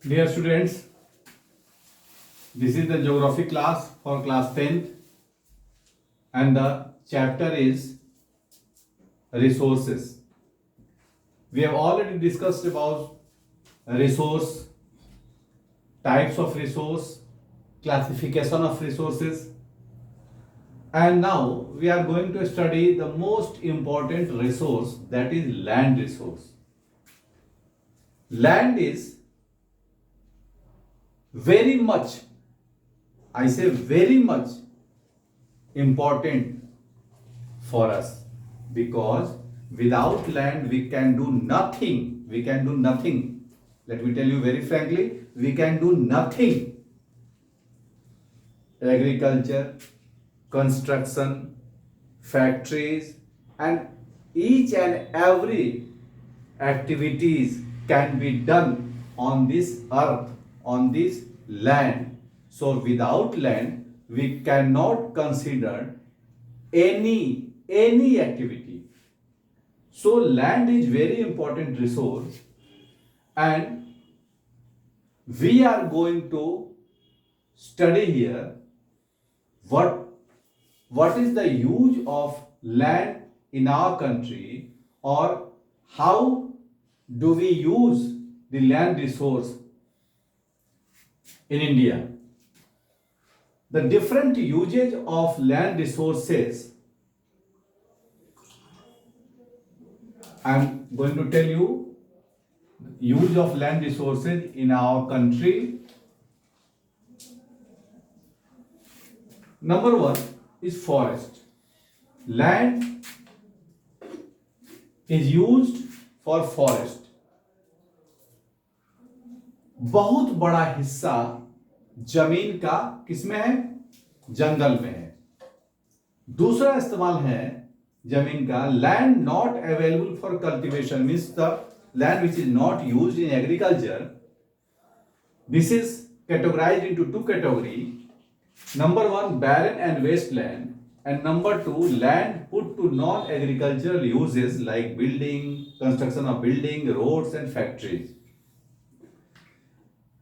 Dear students, this is the geography class for class 10th and the chapter is resources. We have already discussed about resource, types of resource, classification of resources, and now we are going to study the most important resource, that is land resource. Land is very much, I say very much important for us, because without land we can do nothing. We can do nothing. Let me tell you very frankly, we can do nothing. Agriculture, construction, factories, and each and every activities can be done on this earth, on this land. So without land we cannot consider any activity. So land is very important resource, and we are going to study here what is the use of land in our country, or how do we use the land resource in India. The different usage of land resources, I am going to tell you use of land resources in our country. Number one is forest. Land is used for forest. बहुत बड़ा हिस्सा जमीन का किसमें है? जंगल में है. दूसरा इस्तेमाल है जमीन का, land not available for cultivation, means the land which is not used in agriculture. This is categorised into two category. Number one, barren and wasteland, and number two, land put to non-agricultural uses like building, construction of building, roads and factories.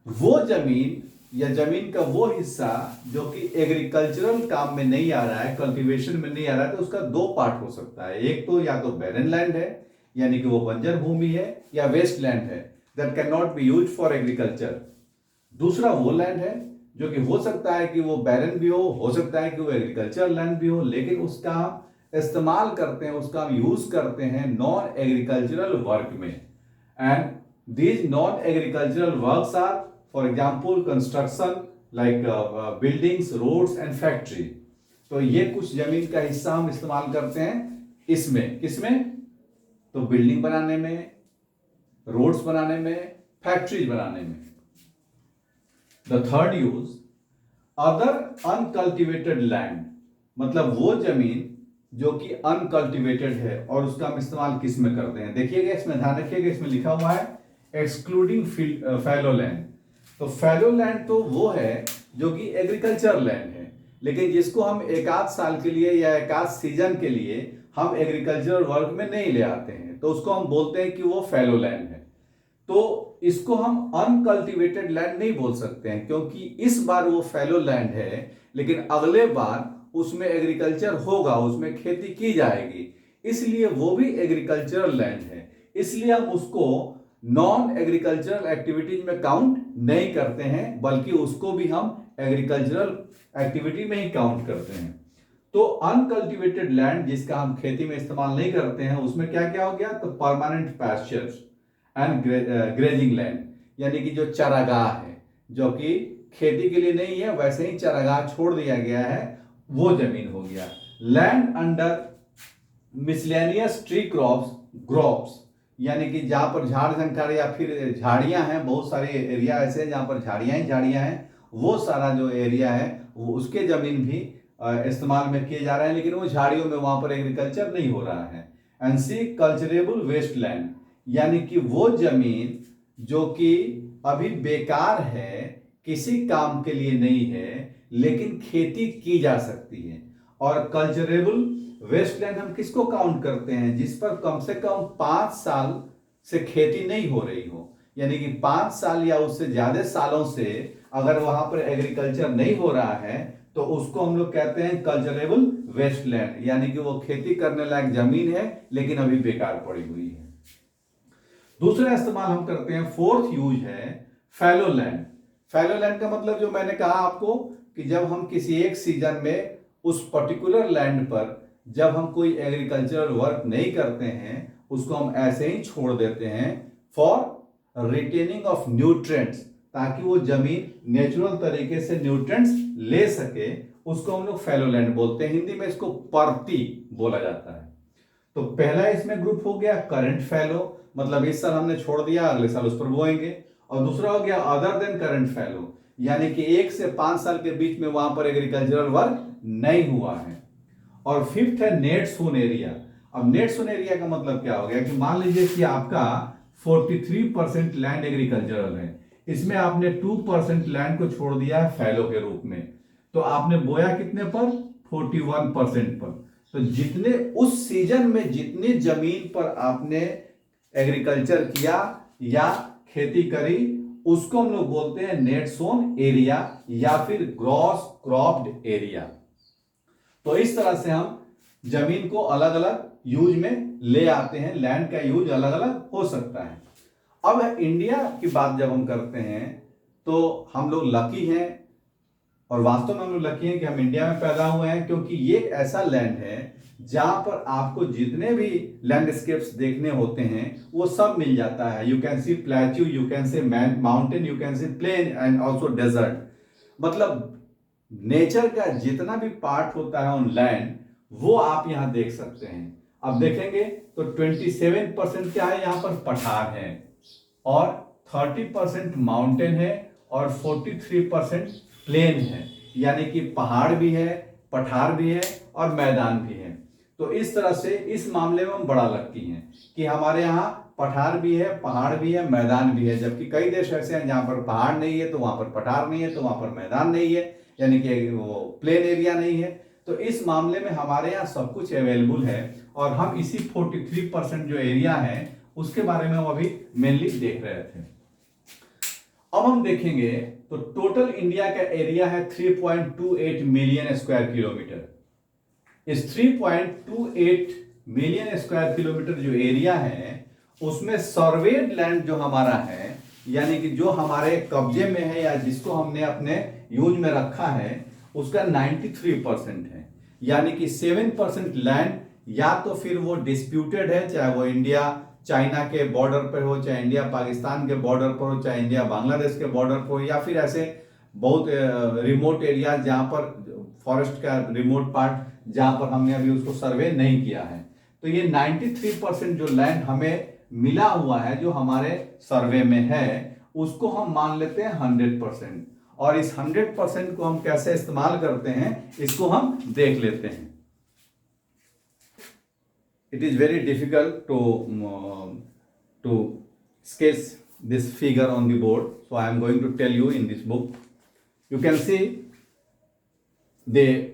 वो जमीन या जमीन का वो हिस्सा जो कि agricultural काम में नहीं आ रहा है, कल्टीवेशन में नहीं आ रहा है, तो उसका दो पार्ट हो सकता है. एक तो या तो बैरन लैंड है, यानी कि वो बंजर भूमि है, या वेस्ट लैंड है that can not be used for agriculture. दूसरा वो लैंड है जो कि हो सकता है कि वो बैरन भी हो सकता है कि वो एग्रीकल्चर लैंड भी हो, लेकिन उसका हम इस्तेमाल करते हैं, उसका हम यूज करते हैं नॉन एग्रीकल्चरल वर्क में. And these non agricultural works are for example construction like buildings, roads and factory. तो ये कुछ जमीन का हिस्सा हम इस्तेमाल करते हैं इसमें. किसमें? तो बिल्डिंग बनाने में, रोड्स बनाने में, फैक्ट्रीज बनाने में. The third use, other uncultivated land, मतलब वो जमीन जो कि अनकल्टिवेटेड है और उसका हम इस्तेमाल किस में करते हैं. देखिएगा इसमें, ध्यान रखिएगा, इसमें लिखा हुआ है एक्सक्लूडिंग फैलो लैंड. तो फैलो लैंड तो वो है जो कि एग्रीकल्चर लैंड है, लेकिन जिसको हम एक आध साल के लिए या एक आध सीजन के लिए हम एग्रीकल्चर वर्क में नहीं ले आते हैं, तो उसको हम बोलते हैं कि वो फैलो लैंड है. तो इसको हम अनकल्टिवेटेड लैंड नहीं बोल सकते हैं, क्योंकि इस बार वो फैलो लैंड है, लेकिन अगले बार उसमें एग्रीकल्चर होगा, उसमें खेती की जाएगी, इसलिए वो भी एग्रीकल्चरल लैंड है. इसलिए हम उसको नॉन एग्रीकल्चरल एक्टिविटीज में काउंट नहीं करते हैं, बल्कि उसको भी हम एग्रीकल्चरल एक्टिविटी में ही काउंट करते हैं. तो अनकल्टिवेटेड लैंड जिसका हम खेती में इस्तेमाल नहीं करते हैं, उसमें क्या क्या हो गया? तो permanent pastures and grazing land, यानी कि जो चारागाह है, जो कि खेती के लिए नहीं है, वैसे ही चारागाह छोड़ दिया गया है, वो जमीन हो गया. Land under miscellaneous tree crops, gropes, यानी कि जहां पर झाड़ झंकार या फिर झाड़ियां हैं, बहुत सारे एरिया ऐसे हैं जहां पर झाड़ियां ही झाड़ियां हैं, वो सारा जो एरिया है वो उसके जमीन भी इस्तेमाल में किए जा रहे हैं, लेकिन वो झाड़ियों में वहां पर एग्रीकल्चर नहीं हो रहा है. And C culturable waste land, यानी कि वो जमीन जो कि अभी बेकार है, किसी काम के लिए नहीं है, लेकिन खेती की जा सकती है. और कल्चरेबल वेस्टलैंड हम किसको काउंट करते हैं? जिस पर कम से कम 5 साल से खेती नहीं हो रही हो, यानी कि 5 साल या उससे ज्यादा सालों से अगर वहां पर एग्रीकल्चर नहीं हो रहा है तो उसको हम लोग कहते हैं कल्चरेबल वेस्टलैंड, यानी कि वो खेती करने लायक जमीन है लेकिन अभी बेकार पड़ी हुई है। दूसरा इस्तेमाल हम करते हैं, फोर्थ यूज है फैलो लैंड। फैलो लैंड का मतलब जो मैंने कहा आपको कि जब हम किसी एक सीजन में उस पर्टिकुलर लैंड पर जब हम कोई एग्रीकल्चरल वर्क नहीं करते हैं उसको हम ऐसे ही छोड़ देते हैं फॉर रिटेनिंग ऑफ न्यूट्रिएंट्स, ताकि वो जमीन नेचुरल तरीके से न्यूट्रिएंट्स ले सके, उसको हम लोग फैलो लैंड बोलते हैं। हिंदी में इसको परती बोला जाता है। तो पहला इसमें ग्रुप हो गया करंट फैलो, मतलब इस साल हमने छोड़ दिया अगले साल उस पर बोएंगे। और दूसरा हो गया अदर देन करंट फैलो, यानी कि 1 से 5 साल के बीच में वहां पर एग्रीकल्चरल वर्क नहीं हुआ है। और फिफ्थ है नेट सोन एरिया। अब नेट सोन एरिया का मतलब क्या हो गया कि मान लीजिए कि आपका 43% लैंड एग्रीकल्चरल है, इसमें आपने 2% लैंड को छोड़ दिया है फैलो के रूप में, तो आपने बोया कितने पर? 41% पर। तो जितने उस सीजन में जितनी जमीन पर आपने एग्रीकल्चर किया या खेती करी उसको हम लोग बोलते हैं नेट सोन एरिया या फिर ग्रॉस क्रॉप्ड एरिया। तो इस तरह से हम जमीन को अलग अलग यूज में ले आते हैं, लैंड का यूज अलग अलग हो सकता है। अब इंडिया की बात जब हम करते हैं तो हम लोग लकी हैं, और वास्तव में हम लोग लकी हैं कि हम इंडिया में पैदा हुए हैं, क्योंकि ये एक ऐसा लैंड है जहां पर आपको जितने भी लैंडस्केप्स देखने होते हैं वो सब मिल जाता है। You can see plateau, you can see mountain, you can see plain and also desert. मतलब नेचर का जितना भी पार्ट होता है ऑन लैंड वो आप यहां देख सकते हैं। अब देखेंगे तो 27% क्या है, यहां पर पठार है, और 30% माउंटेन है, और 43% प्लेन है, यानी कि पहाड़ भी है, पठार भी है और मैदान भी है। तो इस तरह से इस मामले में हम बड़ा लकी हैं कि हमारे यहाँ पठार भी है, पहाड़ भी है, मैदान भी है। जबकि कई देश ऐसे हैं जहां पर पहाड़ नहीं है तो वहां पर पठार नहीं है, तो वहां पर मैदान नहीं है, यानी कि वो प्लेन एरिया नहीं है। तो इस मामले में हमारे यहाँ सब कुछ अवेलेबल है, और हम इसी 43% जो एरिया है उसके बारे में हम अभी मेनली देख रहे थे। अब हम देखेंगे तो टोटल इंडिया का एरिया है 3.28 मिलियन स्क्वायर किलोमीटर। इस 3.28 मिलियन स्क्वायर किलोमीटर जो एरिया है उसमें सर्वेड लैंड जो हमारा है, यानी कि जो हमारे कब्जे में है या जिसको हमने अपने यूज में रखा है, उसका 93% है। यानी कि 7% लैंड या तो फिर वो डिस्प्यूटेड है, चाहे वो इंडिया चाइना के बॉर्डर पर हो, चाहे इंडिया पाकिस्तान के बॉर्डर पर हो, चाहे इंडिया बांग्लादेश के बॉर्डर पर हो, या फिर ऐसे बहुत रिमोट एरिया जहां पर फॉरेस्ट का रिमोट पार्ट जहां पर हमने अभी उसको सर्वे नहीं किया है। तो ये 93% जो लैंड हमें मिला हुआ है जो हमारे सर्वे में है उसको हम मान लेते हैं 100%। और इस 100% को हम कैसे इस्तेमाल करते हैं इसको हम देख लेते हैं। It is very difficult to sketch this figure on the board, so I am going to tell you in this book. You can see the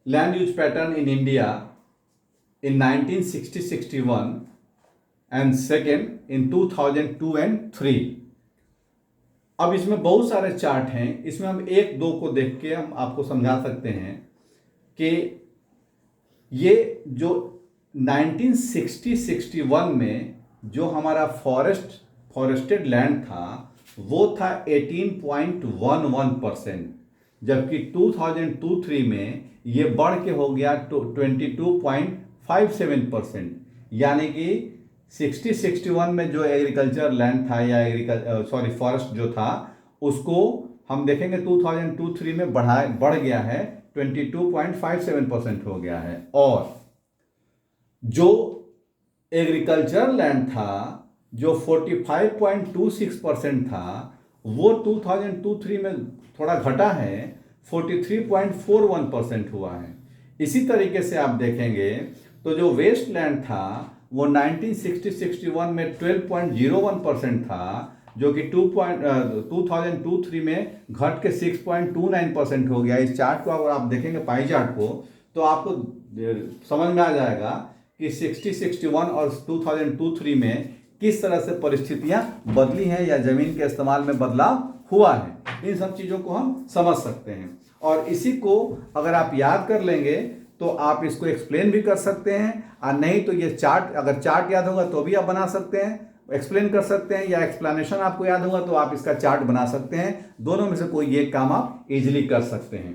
land use pattern in India in 1960-61 and second in 2002 and 3. अब इसमें बहुत सारे chart हैं, इसमें हम एक दो को देख के हम आपको समझा सकते हैं कि ये जो 1960-61 में जो हमारा फॉरेस्टेड लैंड था वो था 18.11%, जबकि 2002-03 में ये बढ़ के हो गया 22.57%। यानी कि 60-61 में जो एग्रीकल्चर लैंड था या फॉरेस्ट जो था उसको हम देखेंगे 2002-03 में बढ़ गया है, 22.57% हो गया है। और जो एग्रीकल्चर लैंड था जो 45.26% था वो 2002-03 में थोड़ा घटा है, 43.41% हुआ है। इसी तरीके से आप देखेंगे तो जो वेस्ट लैंड था वो 1960-61 में 12.01% था, जो कि 2002-03 में घट के 6.29% हो गया। इस चार्ट को अगर आप देखेंगे पाई चार्ट को तो आपको समझ में आ जाएगा कि 60-61 और 2002-03 में किस तरह से परिस्थितियां बदली हैं या जमीन के इस्तेमाल में बदलाव हुआ है। इन सब चीजों को हम समझ सकते हैं और इसी को अगर आप याद कर लेंगे तो आप इसको एक्सप्लेन भी कर सकते हैं, और नहीं तो ये चार्ट, अगर चार्ट याद होगा तो भी आप बना सकते हैं, एक्सप्लेन कर सकते हैं, या एक्सप्लेनेशन आपको याद होगा तो आप इसका चार्ट बना सकते हैं। दोनों में से कोई एक काम आप इजीली कर सकते हैं।